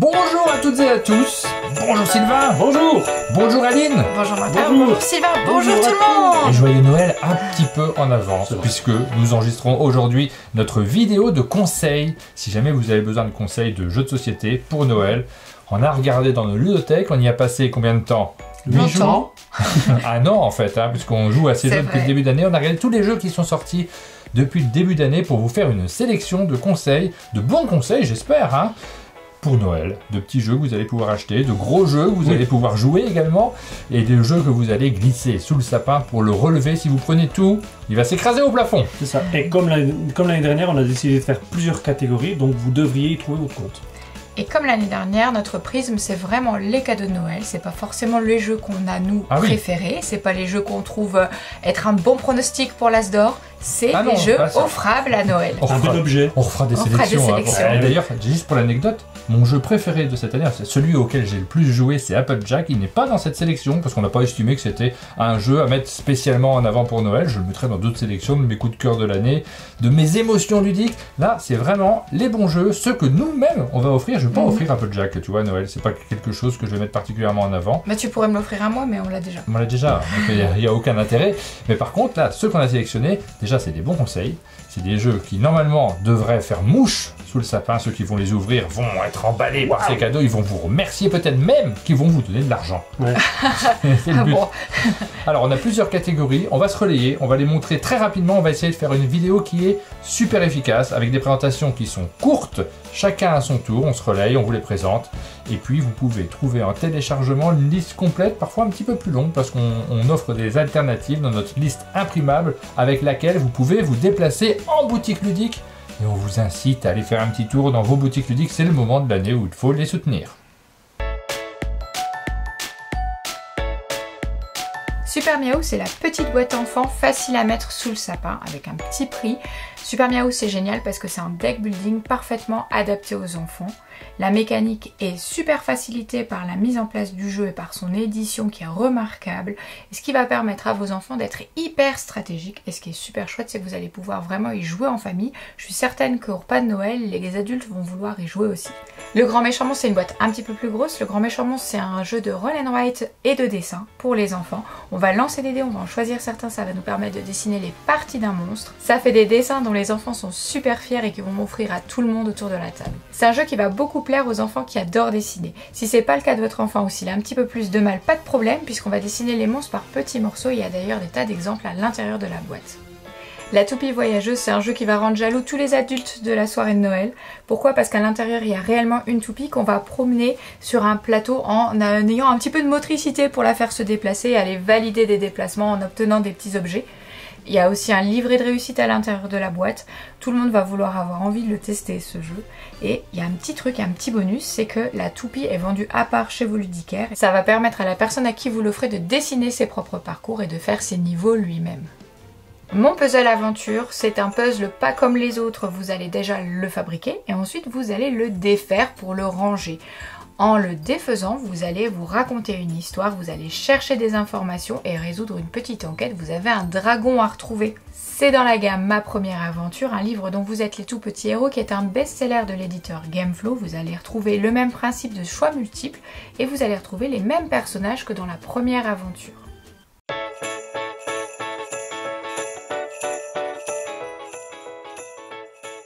Bonjour à toutes et à tous. Bonjour Sylvain. Bonjour. Bonjour Aline. Bonjour Martin. Bonjour Sylvain. Bonjour tout le monde. Et joyeux Noël un petit peu en avance puisque nous enregistrons aujourd'hui notre vidéo de conseils. Si jamais vous avez besoin de conseils de jeux de société pour Noël, on a regardé dans nos ludothèques, on y a passé combien de temps? 8 jours. Un an en fait, puisqu'on joue à ces jeux depuis le début d'année. On a regardé tous les jeux qui sont sortis depuis le début d'année pour vous faire une sélection de conseils, de bons conseils j'espère, pour Noël, de petits jeux que vous allez pouvoir acheter, de gros jeux que vous allez pouvoir jouer également, et des jeux que vous allez glisser sous le sapin pour le relever. Si vous prenez tout, il va s'écraser au plafond. C'est ça. Et comme l'année dernière, on a décidé de faire plusieurs catégories, donc vous devriez y trouver votre compte. Et comme l'année dernière, notre prisme, c'est vraiment les cadeaux de Noël. C'est pas forcément les jeux qu'on a, nous, préférés. C'est pas les jeux qu'on trouve être un bon pronostic pour l'As d'or. C'est les jeux offrables à Noël. On refera des sélections. Et d'ailleurs, juste pour l'anecdote, mon jeu préféré de cette année, c'est celui auquel j'ai le plus joué, c'est Applejack. Il n'est pas dans cette sélection parce qu'on n'a pas estimé que c'était un jeu à mettre spécialement en avant pour Noël. Je le mettrai dans d'autres sélections de mes coups de cœur de l'année, de mes émotions ludiques. Là, c'est vraiment les bons jeux, ceux que nous-mêmes on va offrir. Je ne vais pas offrir Applejack, tu vois, à Noël. C'est pas quelque chose que je vais mettre particulièrement en avant. Bah, tu pourrais me l'offrir à moi, mais on l'a déjà. On l'a déjà, donc il n'y a aucun intérêt. Mais par contre, là, ceux qu'on a sélectionnés, déjà, c'est des bons conseils. C'est des jeux qui, normalement, devraient faire mouche sous le sapin. Ceux qui vont les ouvrir vont être emballés par ces cadeaux. Ils vont vous remercier, peut-être même qu'ils vont vous donner de l'argent. Ouais. C'est le but. Bon. Alors, on a plusieurs catégories. On va se relayer. On va les montrer très rapidement. On va essayer de faire une vidéo qui est super efficace, avec des présentations qui sont courtes. Chacun à son tour. On se relaye, on vous les présente. Et puis, vous pouvez trouver en téléchargement une liste complète, parfois un petit peu plus longue, parce qu'on offre des alternatives dans notre liste imprimable, avec laquelle vous pouvez vous déplacer en boutique ludique. Et on vous incite à aller faire un petit tour dans vos boutiques ludiques. C'est le moment de l'année où il faut les soutenir. Super Miaou, c'est la petite boîte enfant facile à mettre sous le sapin avec un petit prix. Super Miaou, c'est génial parce que c'est un deck building parfaitement adapté aux enfants. La mécanique est super facilitée par la mise en place du jeu et par son édition qui est remarquable. Et ce qui va permettre à vos enfants d'être hyper stratégiques. Et ce qui est super chouette, c'est que vous allez pouvoir vraiment y jouer en famille. Je suis certaine qu'au repas de Noël, les adultes vont vouloir y jouer aussi. Le Grand Méchant Monstre, c'est une boîte un petit peu plus grosse. Le Grand Méchant Monstre, c'est un jeu de roll and write et de dessin pour les enfants. On va lancer des dés, on va en choisir certains. Ça va nous permettre de dessiner les parties d'un monstre. Ça fait des dessins dont les enfants sont super fiers et qui vont offrir à tout le monde autour de la table. C'est un jeu qui va beaucoup plaire aux enfants qui adorent dessiner. Si c'est pas le cas de votre enfant ou s'il a un petit peu plus de mal, pas de problème puisqu'on va dessiner les monstres par petits morceaux. Il y a d'ailleurs des tas d'exemples à l'intérieur de la boîte. La toupie voyageuse, c'est un jeu qui va rendre jaloux tous les adultes de la soirée de Noël. Pourquoi? Parce qu'à l'intérieur, il y a réellement une toupie qu'on va promener sur un plateau en ayant un petit peu de motricité pour la faire se déplacer et aller valider des déplacements en obtenant des petits objets. Il y a aussi un livret de réussite à l'intérieur de la boîte. Tout le monde va vouloir avoir envie de le tester, ce jeu. Et il y a un petit truc, un petit bonus, c'est que la toupie est vendue à part chez vos ludicaires. Ça va permettre à la personne à qui vous l'offrez de dessiner ses propres parcours et de faire ses niveaux lui-même. Mon puzzle aventure, c'est un puzzle pas comme les autres. Vous allez déjà le fabriquer et ensuite vous allez le défaire pour le ranger. En le défaisant, vous allez vous raconter une histoire, vous allez chercher des informations et résoudre une petite enquête. Vous avez un dragon à retrouver. C'est dans la gamme Ma Première Aventure, un livre dont vous êtes les tout petits héros qui est un best-seller de l'éditeur Gameflow. Vous allez retrouver le même principe de choix multiples et vous allez retrouver les mêmes personnages que dans la première aventure.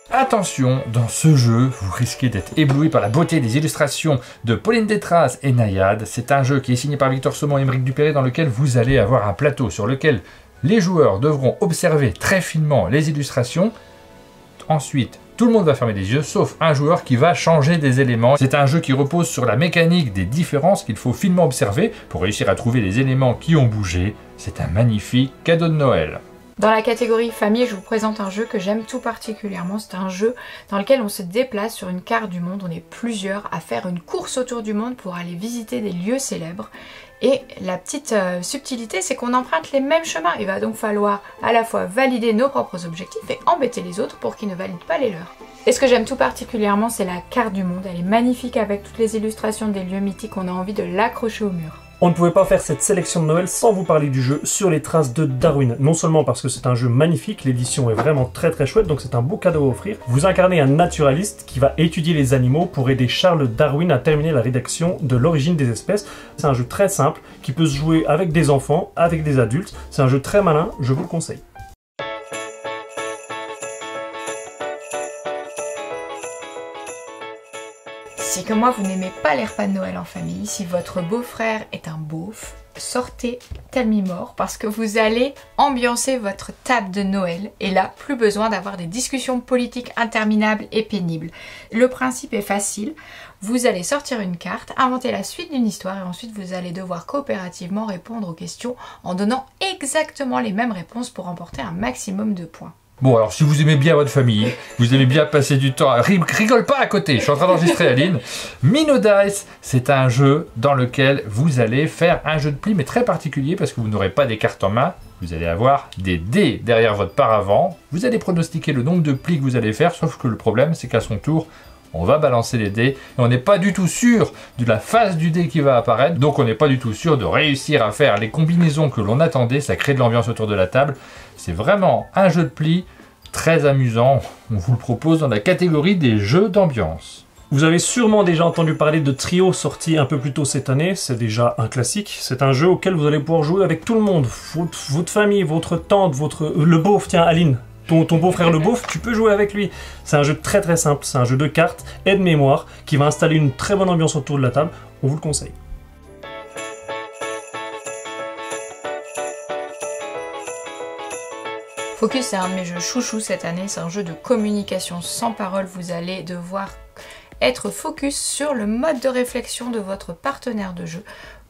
Attention, dans ce jeu, vous risquez d'être ébloui par la beauté des illustrations de Pauline Détraz et Nayade. C'est un jeu qui est signé par Victor Saumon et Émeric Dupéré dans lequel vous allez avoir un plateau sur lequel les joueurs devront observer très finement les illustrations. Ensuite, tout le monde va fermer les yeux, sauf un joueur qui va changer des éléments. C'est un jeu qui repose sur la mécanique des différences qu'il faut finement observer pour réussir à trouver les éléments qui ont bougé. C'est un magnifique cadeau de Noël. Dans la catégorie famille, je vous présente un jeu que j'aime tout particulièrement. C'est un jeu dans lequel on se déplace sur une carte du monde. On est plusieurs à faire une course autour du monde pour aller visiter des lieux célèbres. Et la petite subtilité, c'est qu'on emprunte les mêmes chemins. Il va donc falloir à la fois valider nos propres objectifs et embêter les autres pour qu'ils ne valident pas les leurs. Et ce que j'aime tout particulièrement, c'est la carte du monde. Elle est magnifique avec toutes les illustrations des lieux mythiques. On a envie de l'accrocher au mur. On ne pouvait pas faire cette sélection de Noël sans vous parler du jeu Sur les traces de Darwin. Non seulement parce que c'est un jeu magnifique, l'édition est vraiment très chouette, donc c'est un beau cadeau à offrir. Vous incarnez un naturaliste qui va étudier les animaux pour aider Charles Darwin à terminer la rédaction de l'origine des espèces. C'est un jeu très simple qui peut se jouer avec des enfants, avec des adultes. C'est un jeu très malin, je vous le conseille. Si comme moi vous n'aimez pas les repas de Noël en famille, si votre beau-frère est un beauf, sortez tel mi-mort parce que vous allez ambiancer votre table de Noël et là, plus besoin d'avoir des discussions politiques interminables et pénibles. Le principe est facile, vous allez sortir une carte, inventer la suite d'une histoire et ensuite vous allez devoir coopérativement répondre aux questions en donnant exactement les mêmes réponses pour remporter un maximum de points. Bon, alors si vous aimez bien votre famille, vous aimez bien passer du temps, rigole pas à côté, je suis en train d'enregistrer Aline. Minodice, c'est un jeu dans lequel vous allez faire un jeu de pli, mais très particulier parce que vous n'aurez pas des cartes en main, vous allez avoir des dés derrière votre paravent, vous allez pronostiquer le nombre de plis que vous allez faire, sauf que le problème c'est qu'à son tour, on va balancer les dés et on n'est pas du tout sûr de la face du dé qui va apparaître, donc on n'est pas du tout sûr de réussir à faire les combinaisons que l'on attendait, ça crée de l'ambiance autour de la table. C'est vraiment un jeu de pli très amusant, on vous le propose dans la catégorie des jeux d'ambiance. Vous avez sûrement déjà entendu parler de Trio sorti un peu plus tôt cette année, c'est déjà un classique. C'est un jeu auquel vous allez pouvoir jouer avec tout le monde, votre famille, votre tante, le beauf, tiens Aline. Ton beau-frère le beauf, tu peux jouer avec lui. C'est un jeu très simple, c'est un jeu de cartes et de mémoire qui va installer une très bonne ambiance autour de la table, on vous le conseille. Focus, c'est un de mes jeux chouchous cette année, c'est un jeu de communication sans parole, vous allez devoir être focus sur le mode de réflexion de votre partenaire de jeu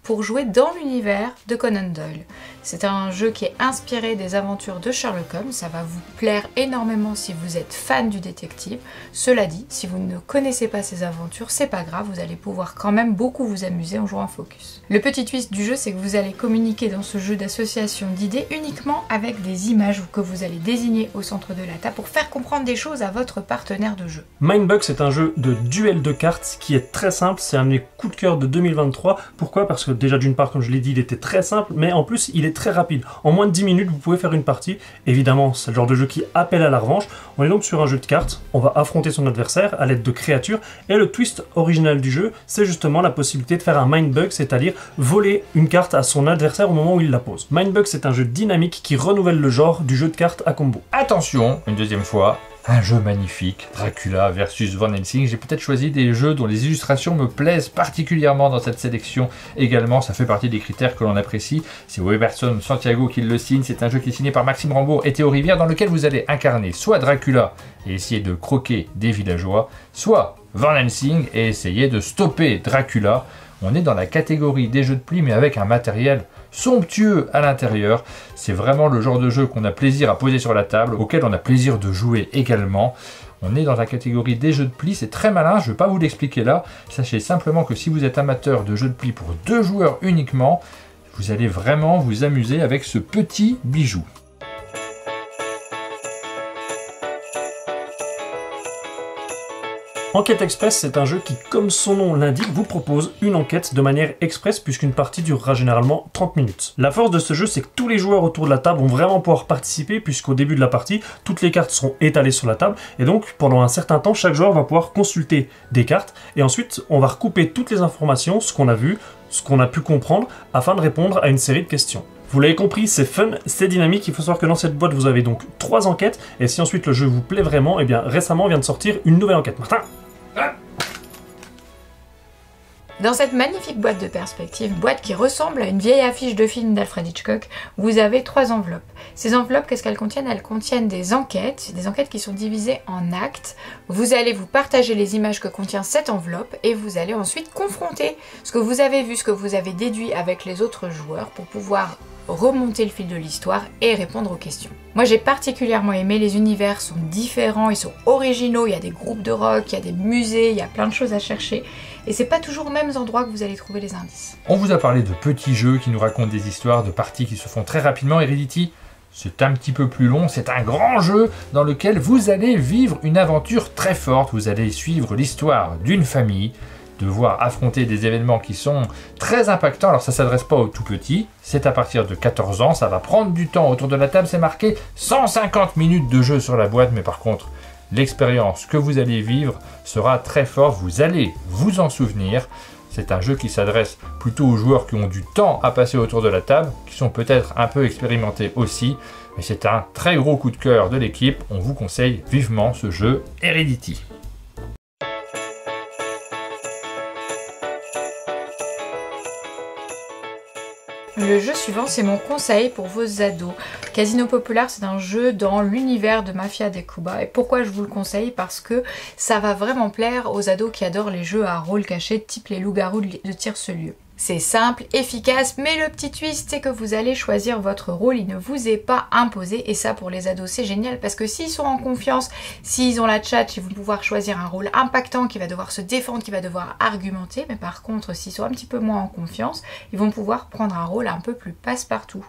pour jouer dans l'univers de Conan Doyle. C'est un jeu qui est inspiré des aventures de Sherlock Holmes, ça va vous plaire énormément si vous êtes fan du détective. Cela dit, si vous ne connaissez pas ces aventures, c'est pas grave, vous allez pouvoir quand même beaucoup vous amuser en jouant à Focus. Le petit twist du jeu, c'est que vous allez communiquer dans ce jeu d'association d'idées uniquement avec des images que vous allez désigner au centre de la table pour faire comprendre des choses à votre partenaire de jeu. Mindbug, c'est un jeu de duel de cartes qui est très simple, c'est un de mes coups de cœur de 2023. Pourquoi? Parce que déjà d'une part, comme je l'ai dit, il était très simple, mais en plus il est très rapide. En moins de 10 minutes, vous pouvez faire une partie. Évidemment, c'est le genre de jeu qui appelle à la revanche. On est donc sur un jeu de cartes, on va affronter son adversaire à l'aide de créatures, et le twist original du jeu, c'est justement la possibilité de faire un Mindbug, c'est-à-dire voler une carte à son adversaire au moment où il la pose. Mindbug, c'est un jeu dynamique qui renouvelle le genre du jeu de cartes à combo. Attention, une deuxième fois, un jeu magnifique, Dracula versus Van Helsing. J'ai peut-être choisi des jeux dont les illustrations me plaisent particulièrement dans cette sélection. Également, ça fait partie des critères que l'on apprécie. C'est Weberson Santiago qui le signe. C'est un jeu qui est signé par Maxime Rambourg et Théo Rivière, dans lequel vous allez incarner soit Dracula et essayer de croquer des villageois, soit Van Helsing et essayer de stopper Dracula. On est dans la catégorie des jeux de pli, mais avec un matériel somptueux à l'intérieur. C'est vraiment le genre de jeu qu'on a plaisir à poser sur la table, auquel on a plaisir de jouer également. On est dans la catégorie des jeux de pli, c'est très malin, je ne vais pas vous l'expliquer là. Sachez simplement que si vous êtes amateur de jeux de pli pour 2 joueurs uniquement, vous allez vraiment vous amuser avec ce petit bijou. Enquête Express, c'est un jeu qui, comme son nom l'indique, vous propose une enquête de manière express puisqu'une partie durera généralement 30 minutes. La force de ce jeu, c'est que tous les joueurs autour de la table vont vraiment pouvoir participer puisqu'au début de la partie, toutes les cartes seront étalées sur la table et donc pendant un certain temps, chaque joueur va pouvoir consulter des cartes et ensuite on va recouper toutes les informations, ce qu'on a vu, ce qu'on a pu comprendre afin de répondre à une série de questions. Vous l'avez compris, c'est fun, c'est dynamique, il faut savoir que dans cette boîte vous avez donc 3 enquêtes et si ensuite le jeu vous plaît vraiment, et bien récemment vient de sortir une nouvelle enquête. Martin! Dans cette magnifique boîte de perspective, boîte qui ressemble à une vieille affiche de film d'Alfred Hitchcock, vous avez 3 enveloppes. Ces enveloppes, qu'est-ce qu'elles contiennent? Elles contiennent des enquêtes qui sont divisées en actes. Vous allez vous partager les images que contient cette enveloppe et vous allez ensuite confronter ce que vous avez vu, ce que vous avez déduit avec les autres joueurs pour pouvoir remonter le fil de l'histoire et répondre aux questions. Moi j'ai particulièrement aimé, les univers sont différents, ils sont originaux, il y a des groupes de rock, il y a des musées, il y a plein de choses à chercher et c'est pas toujours aux mêmes endroits que vous allez trouver les indices. On vous a parlé de petits jeux qui nous racontent des histoires, de parties qui se font très rapidement. Heredity, c'est un petit peu plus long, c'est un grand jeu dans lequel vous allez vivre une aventure très forte, vous allez suivre l'histoire d'une famille devoir affronter des événements qui sont très impactants. Alors ça ne s'adresse pas aux tout petits, c'est à partir de 14 ans, ça va prendre du temps autour de la table, c'est marqué 150 minutes de jeu sur la boîte, mais par contre, l'expérience que vous allez vivre sera très forte, vous allez vous en souvenir. C'est un jeu qui s'adresse plutôt aux joueurs qui ont du temps à passer autour de la table, qui sont peut-être un peu expérimentés aussi, mais c'est un très gros coup de cœur de l'équipe. On vous conseille vivement ce jeu Heredity. Le jeu suivant, c'est mon conseil pour vos ados. Casino Populaire, c'est un jeu dans l'univers de Mafia de Cuba. Et pourquoi je vous le conseille? Parce que ça va vraiment plaire aux ados qui adorent les jeux à rôle caché, type les loups-garous de Tire-ce-lieu. C'est simple, efficace, mais le petit twist, c'est que vous allez choisir votre rôle, il ne vous est pas imposé, et ça pour les ados c'est génial, parce que s'ils sont en confiance, s'ils ont la tchatche, ils vont pouvoir choisir un rôle impactant, qui va devoir se défendre, qui va devoir argumenter, mais par contre, s'ils sont un petit peu moins en confiance, ils vont pouvoir prendre un rôle un peu plus passe-partout.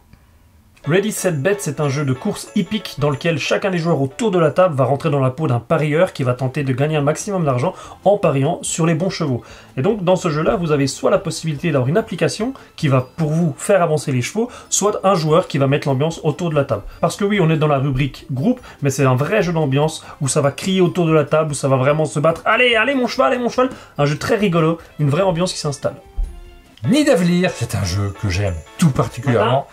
Ready Set Bet, c'est un jeu de course hippique dans lequel chacun des joueurs autour de la table va rentrer dans la peau d'un parieur qui va tenter de gagner un maximum d'argent en pariant sur les bons chevaux. Et donc dans ce jeu-là, vous avez soit la possibilité d'avoir une application qui va pour vous faire avancer les chevaux, soit un joueur qui va mettre l'ambiance autour de la table. Parce que oui, on est dans la rubrique groupe, mais c'est un vrai jeu d'ambiance où ça va crier autour de la table, où ça va vraiment se battre. Allez, allez mon cheval, allez mon cheval. Un jeu très rigolo, une vraie ambiance qui s'installe. Nid d'Avenir, c'est un jeu que j'aime tout particulièrement.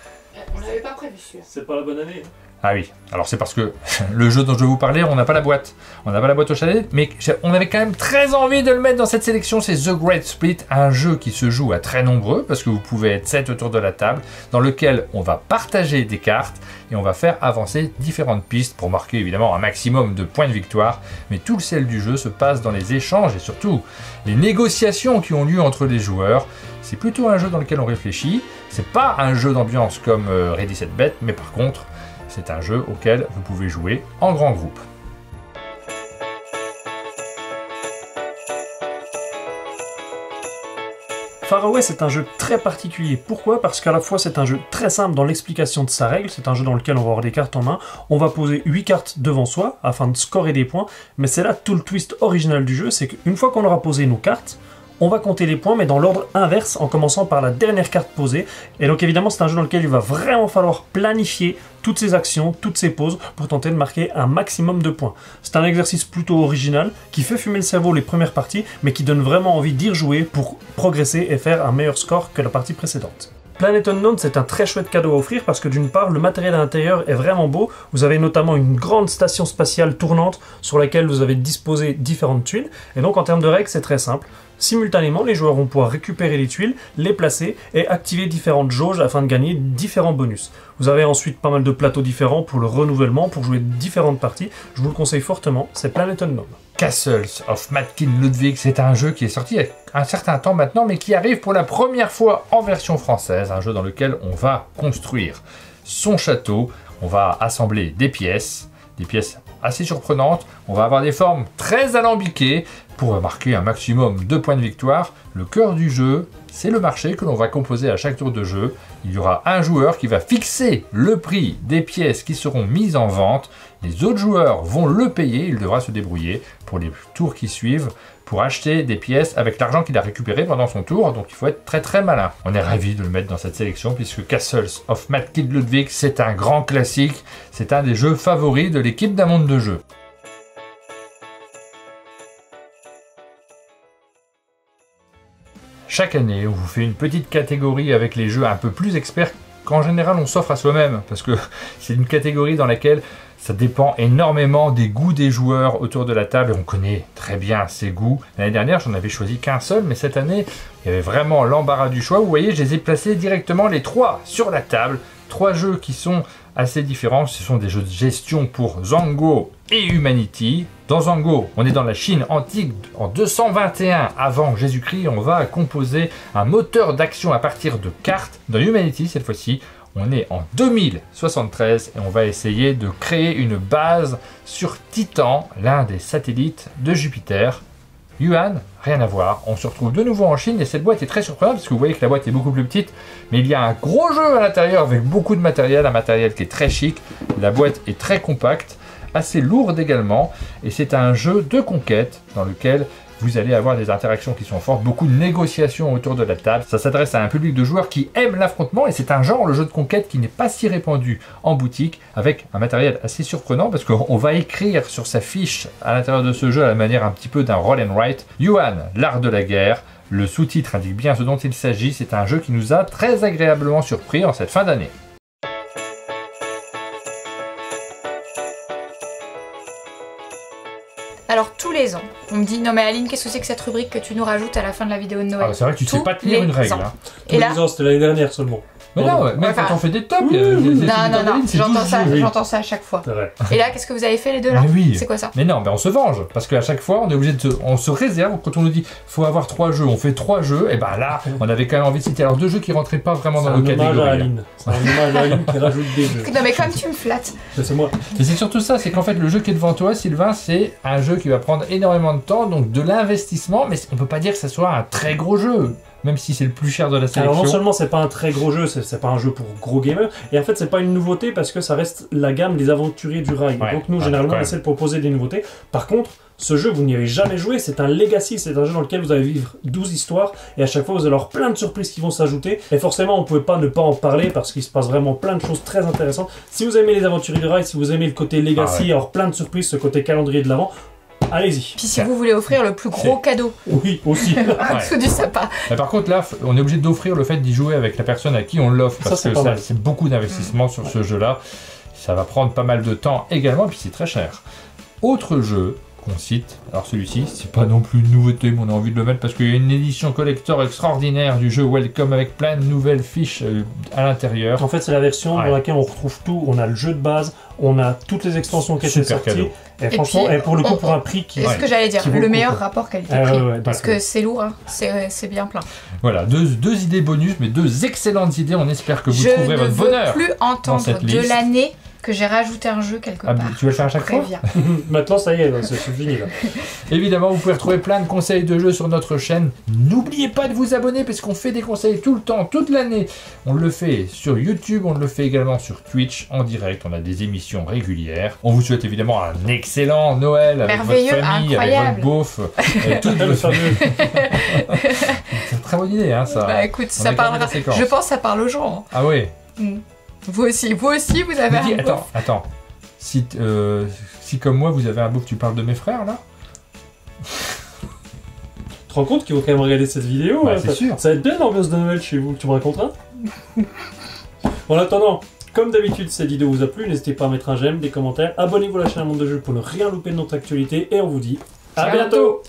On l'avait pas prévu celui-là. C'est pas la bonne année. Ah oui, alors c'est parce que le jeu dont je vais vous parler, on n'a pas la boîte. On n'a pas la boîte au chalet, mais on avait quand même très envie de le mettre dans cette sélection. C'est The Great Split, un jeu qui se joue à très nombreux, parce que vous pouvez être 7 autour de la table, dans lequel on va partager des cartes et on va faire avancer différentes pistes pour marquer évidemment un maximum de points de victoire. Mais tout le sel du jeu se passe dans les échanges et surtout les négociations qui ont lieu entre les joueurs. C'est plutôt un jeu dans lequel on réfléchit. C'est pas un jeu d'ambiance comme Ready Set Bet, mais par contre, c'est un jeu auquel vous pouvez jouer en grand groupe. Faraway, c'est un jeu très particulier. Pourquoi? Parce qu'à la fois c'est un jeu très simple dans l'explication de sa règle, c'est un jeu dans lequel on va avoir des cartes en main, on va poser 8 cartes devant soi afin de scorer des points, mais c'est là tout le twist original du jeu, c'est qu'une fois qu'on aura posé nos cartes, on va compter les points, mais dans l'ordre inverse, en commençant par la dernière carte posée. Et donc évidemment, c'est un jeu dans lequel il va vraiment falloir planifier toutes ses actions, toutes ses pauses, pour tenter de marquer un maximum de points. C'est un exercice plutôt original, qui fait fumer le cerveau les premières parties, mais qui donne vraiment envie d'y rejouer pour progresser et faire un meilleur score que la partie précédente. Planet Unknown, c'est un très chouette cadeau à offrir parce que d'une part, le matériel à l'intérieur est vraiment beau. Vous avez notamment une grande station spatiale tournante sur laquelle vous avez disposé différentes tuiles. Et donc en termes de règles, c'est très simple. Simultanément, les joueurs vont pouvoir récupérer les tuiles, les placer et activer différentes jauges afin de gagner différents bonus. Vous avez ensuite pas mal de plateaux différents pour le renouvellement, pour jouer différentes parties. Je vous le conseille fortement, c'est Planet Unknown. Castles of Matkin Ludwig, c'est un jeu qui est sorti il y a un certain temps maintenant, mais qui arrive pour la première fois en version française, un jeu dans lequel on va construire son château, on va assembler des pièces assez surprenantes, on va avoir des formes très alambiquées pour marquer un maximum de points de victoire. Le cœur du jeu, c'est le marché que l'on va composer à chaque tour de jeu. Il y aura un joueur qui va fixer le prix des pièces qui seront mises en vente. Les autres joueurs vont le payer, il devra se débrouiller pour les tours qui suivent pour acheter des pièces avec l'argent qu'il a récupéré pendant son tour, donc il faut être très très malin. On est ravis de le mettre dans cette sélection puisque Castles of Matkin Ludwig, c'est un grand classique, c'est un des jeux favoris de l'équipe d'un monde de jeu. Chaque année, on vous fait une petite catégorie avec les jeux un peu plus experts qu'en général on s'offre à soi-même, parce que c'est une catégorie dans laquelle ça dépend énormément des goûts des joueurs autour de la table, et on connaît très bien ces goûts. L'année dernière, j'en avais choisi qu'un seul, mais cette année, il y avait vraiment l'embarras du choix. Vous voyez, je les ai placés directement les trois sur la table. 3 jeux qui sont assez différents. Ce sont des jeux de gestion pour Zango et Humanity. Dans Zango, on est dans la Chine antique en 221 avant Jésus-Christ. On va composer un moteur d'action à partir de cartes. Dans Humanity, cette fois-ci, on est en 2073 et on va essayer de créer une base sur Titan, l'un des satellites de Jupiter. Yuan, rien à voir. On se retrouve de nouveau en Chine et cette boîte est très surprenante parce que vous voyez que la boîte est beaucoup plus petite, mais il y a un gros jeu à l'intérieur avec beaucoup de matériel, un matériel qui est très chic. La boîte est très compacte, assez lourde également, et c'est un jeu de conquête dans lequel vous allez avoir des interactions qui sont fortes, beaucoup de négociations autour de la table. Ça s'adresse à un public de joueurs qui aiment l'affrontement et c'est un genre, le jeu de conquête, qui n'est pas si répandu en boutique, avec un matériel assez surprenant parce qu'on va écrire sur sa fiche à l'intérieur de ce jeu à la manière un petit peu d'un roll and write. Yuan, l'art de la guerre. Le sous-titre indique bien ce dont il s'agit. C'est un jeu qui nous a très agréablement surpris en cette fin d'année. Alors tous les ans, on me dit non mais Aline, qu'est-ce que c'est que cette rubrique que tu nous rajoutes à la fin de la vidéo de Noël? Ah, c'est vrai que tu ne sais pas tenir une règle. Hein. Et là, c'était l'année dernière seulement. Mais non, même enfin, quand on fait des tops, non, j'entends ça à chaque fois. Et là, qu'est-ce que vous avez fait les deux là? Mais oui. C'est quoi ça? Mais non, mais on se venge, parce qu'à chaque fois, on est obligé on se réserve, quand on nous dit faut avoir 3 jeux, on fait 3 jeux, et ben là, on avait quand même envie de citer alors 2 jeux qui rentraient pas vraiment dans nos catégories. C'est un hommage à Aline qui rajoute des jeux. Non mais comme tu me flattes. C'est moi. Et c'est surtout ça, c'est qu'en fait le jeu qui est devant toi, Sylvain, c'est un jeu qui va prendre énormément de temps, donc de l'investissement, mais on peut pas dire que ça soit un très gros jeu. Même si c'est le plus cher de la sélection. Alors non seulement c'est pas un très gros jeu, c'est pas un jeu pour gros gamers, et en fait c'est pas une nouveauté parce que ça reste la gamme des aventuriers du rail. Ouais, donc nous généralement on essaie de proposer des nouveautés. Par contre, ce jeu vous n'y avez jamais joué, c'est un legacy, c'est un jeu dans lequel vous allez vivre 12 histoires et à chaque fois vous allez avoir plein de surprises qui vont s'ajouter. Et forcément on pouvait pas ne pas en parler parce qu'il se passe vraiment plein de choses très intéressantes. Si vous aimez les aventuriers du rail, si vous aimez le côté legacy, alors plein de surprises, ce côté calendrier de l'avant, allez-y. Puis si vous voulez offrir le plus gros cadeau. Oui, aussi. En dessous du sapin. Mais par contre là, on est obligé d'offrir le fait d'y jouer avec la personne à qui on l'offre. Parce que c'est beaucoup d'investissement sur ce jeu-là. Ça va prendre pas mal de temps également, et puis c'est très cher. Autre jeu qu'on cite, alors celui-ci, c'est pas non plus une nouveauté, mais on a envie de le mettre parce qu'il y a une édition collector extraordinaire du jeu Welcome avec plein de nouvelles fiches à l'intérieur. En fait, c'est la version dans laquelle on retrouve tout. On a le jeu de base, on a toutes les extensions qui étaient sorties. Et franchement, et pour le coup, pour un prix qui... C'est ce que j'allais dire, le meilleur rapport qualité-prix. Parce que c'est lourd, hein. C'est bien plein. Voilà, deux idées bonus, mais 2 excellentes idées. On espère que vous trouverez votre bonheur. Je ne veux plus entendre de l'année que j'ai rajouté un jeu quelque part. Tu vas le faire à chaque fois? Maintenant, ça y est, c'est fini là. Évidemment, vous pouvez retrouver plein de conseils de jeux sur notre chaîne. N'oubliez pas de vous abonner parce qu'on fait des conseils tout le temps, toute l'année. On le fait sur YouTube, on le fait également sur Twitch en direct. On a des émissions régulières. On vous souhaite évidemment un excellent Noël avec votre famille, incroyable. avec votre beauf, avec toute votre famille. C'est une très bonne idée, hein, ça. Bah écoute, ça parlera. Je pense que ça parle aux gens. Ah oui. Vous aussi, vous avez un beauf. Attends. Si comme moi vous avez un beauf, tu parles de mes frères là? Tu te rends compte qu'ils vont quand même regarder cette vidéo? Bah, c'est sûr. Ça va être bien l'ambiance de Noël chez vous, tu me raconteras? En attendant, comme d'habitude, cette vidéo vous a plu, n'hésitez pas à mettre un j'aime, des commentaires, abonnez-vous à la chaîne Monde de Jeux pour ne rien louper de notre actualité, et on vous dit à bientôt!